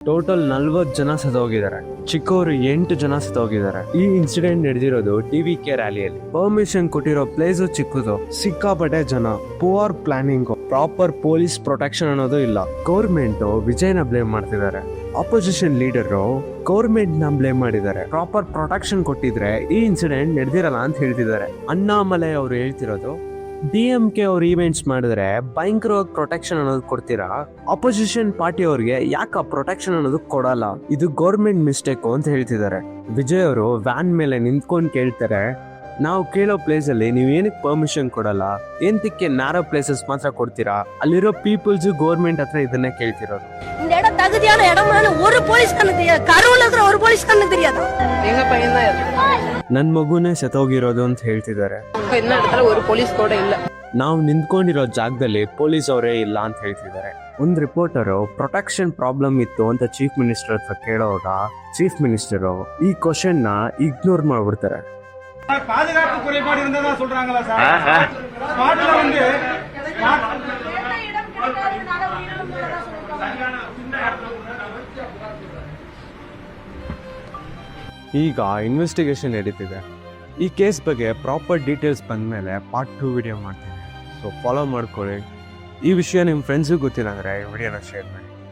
Total 40 ಜನ ಸತ್ತೋಗಿದ್ದಾರೆ. ಚಿಕ್ಕವರು 8 ಜನ ಸತ್ತೋಗಿದ್ದಾರೆ. ಈ ಇನ್ಸಿಡೆಂಟ್ ನಡೆದಿರೋದು TVK ರ್ಯಾಲಿಯಲ್ಲಿ. ಪರ್ಮಿಷನ್ ಕೊಟ್ಟಿರೋ ಪ್ಲೇಸ್ ಚಿಕ್ಕದು, ಸಿಕ್ಕಾಪಟ್ಟೆ ಜನ, poor planning, proper police protection ಅನ್ನೋದು ಇಲ್ಲ. ಗೌರ್ಮೆಂಟ್ ವಿಜಯ್ನ ಬ್ಲೇಮ್ ಮಾಡ್ತಿದ್ದಾರೆ. ಅಪೋಸಿಷನ್ ಲೀಡರ್ ಗೌರ್ಮೆಂಟ್ ನ ಬ್ಲೇಮ್ ಮಾಡಿದ್ದಾರೆ. ಪ್ರಾಪರ್ ಪ್ರೊಟೆಕ್ಷನ್ ಕೊಟ್ಟಿದ್ರೆ ಈ ಇನ್ಸಿಡೆಂಟ್ ನಡೆದಿರಲ್ಲ ಅಂತ ಹೇಳ್ತಿದ್ದಾರೆ. ಅಣ್ಣಾಮಲೈ ಅವರು ಹೇಳ್ತಿರೋದು, DMK ಅವ್ರು ಈವೆಂಟ್ಸ್ ಮಾಡಿದ್ರೆ ಭಯಂಕರವಾಗಿ ಪ್ರೊಟೆಕ್ಷನ್ ಅನ್ನೋದು ಕೊಡ್ತೀರಾ, ಅಪೋಸಿಷನ್ ಪಾರ್ಟಿ ಅವ್ರಿಗೆ ಯಾಕೆ ಪ್ರೊಟೆಕ್ಷನ್ ಅನ್ನೋದು ಕೊಡಲ್ಲ, ಇದು ಗೌರ್ಮೆಂಟ್ ಮಿಸ್ಟೇಕ್ ಅಂತ ಹೇಳ್ತಿದ್ದಾರೆ. ವಿಜಯ್ ಅವರು ವ್ಯಾನ್ ಮೇಲೆ ನಿಂತ್ಕೊಂಡು ಕೇಳ್ತಾರೆ, ನಾವು ಕೇಳೋ ಪ್ಲೇಸ್ ಅಲ್ಲಿ ನೀವು ಏನಕ್ಕೆ ಪರ್ಮಿಷನ್ ಕೊಡಲ್ಲ, ಎಂತಕ್ಕೆ ನ್ಯಾರೋ ಪ್ಲೇಸಸ್ ಮಾತ್ರ ಕೊಡ್ತೀರಾ, ಅಲ್ಲಿರೋ ಪೀಪಲ್ಸ್ ಗೌರ್ಮೆಂಟ್ ಹತ್ರ ಇದನ್ನೇ ಕೇಳ್ತಿರೋದು. இந்த இடம் தகுதியான இடமான ஒரு போலீஸ் கண்ணு தெரியாது, கரூர்ல இருக்கிற ஒரு போலீஸ் கண்ணு தெரியாது. எங்க பையன் தான் ನನ್ ಮಗುನೇ ಸತ್ತೋಗಿರೋದು ಅಂತ ಹೇಳ್ತಿದ್ದಾರೆ. ಇನ್ನ இடத்துல ஒரு போலீஸ் கூட ಇಲ್ಲ. ನಾವು ನಿಂತ್ಕೊಂಡಿರೋ ಜಾಗದಲ್ಲಿ ಪೊಲೀಸ್ ಅವರೇ ಇಲ್ಲ ಅಂತ ಹೇಳ್ತಿದ್ದಾರೆ. ಒಂದು ರಿಪೋರ್ಟರು ಪ್ರೊಟೆಕ್ಷನ್ ಪ್ರಾಬ್ಲಮ್ ಇತ್ತು ಅಂತ ಚೀಫ್ ಮಿನಿಸ್ಟರ್ ಹತ್ರ ಕೇಳೋವಾಗ ಚೀಫ್ ಮಿನಿಸ್ಟರ್ ಈ ಕ್ವಶನ್ ನ ಇಗ್ನೋರ್ ಮಾಡ್ಬಿಡ್ತಾರೆ. பாதுகாப்பு குறைபாடு இருந்ததா சொல்றாங்களா சார்? ஸ்பாட்ல வந்து ಈಗ ಇನ್ವೆಸ್ಟಿಗೇಷನ್ ನಡೀತಿದೆ. ಈ ಕೇಸ್ ಬಗ್ಗೆ ಪ್ರಾಪರ್ ಡೀಟೇಲ್ಸ್ ಬಂದ್ಮೇಲೆ ಪಾರ್ಟ್ 2 ವಿಡಿಯೋ ಮಾಡ್ತೀನಿ. ಸೊ ಫಾಲೋ ಮಾಡ್ಕೊಳ್ಳಿ. ಈ ವಿಷಯ ನಿಮ್ಮ ಫ್ರೆಂಡ್ಸಿಗೆ ಗೊತ್ತಿಲ್ಲ ಅಂದರೆ ಈ ವಿಡಿಯೋನ ಶೇರ್ ಮಾಡಿ.